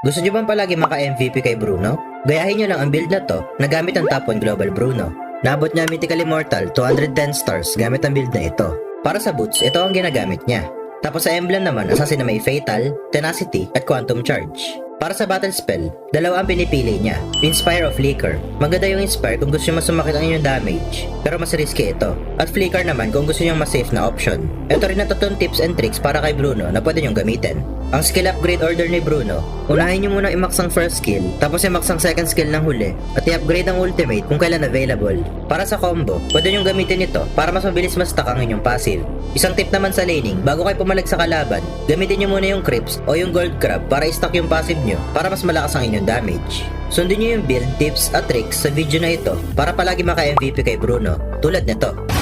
Gusto nyo bang palagi maka-MVP kay Bruno? Gayahin nyo lang ang build na to na gamit ang top 1 global Bruno. Naabot niya Mythical Immortal 210 stars gamit ang build na ito. Para sa boots, ito ang ginagamit niya. Tapos sa emblem naman, assassin na may Fatal, Tenacity at Quantum Charge. Para sa battle spell, dalawa ang pinipili niya, Inspire o Flicker. Maganda yung Inspire kung gusto nyo mas sumakit ang inyong damage, pero mas risky ito. At Flicker naman kung gusto nyo mas safe na option. Ito rin ang totoong tips and tricks para kay Bruno na pwede nyong gamitin. Ang skill upgrade order ni Bruno, unahin nyo muna i-max ang first skill, tapos i-max ang second skill ng huli, at i-upgrade ang ultimate kung kailan available. Para sa combo, pwede nyong gamitin ito para mas mabilis ma-stack ang inyong passive. Isang tip naman sa laning, bago kayo pumalag sa kalaban, gamitin nyo muna yung Crypts o yung Gold Crab para i-stack yung passive nyo para mas malakas ang inyong damage. Sundin nyo yung build, tips at tricks sa video na ito para palagi maka-MVP kay Bruno, tulad nito.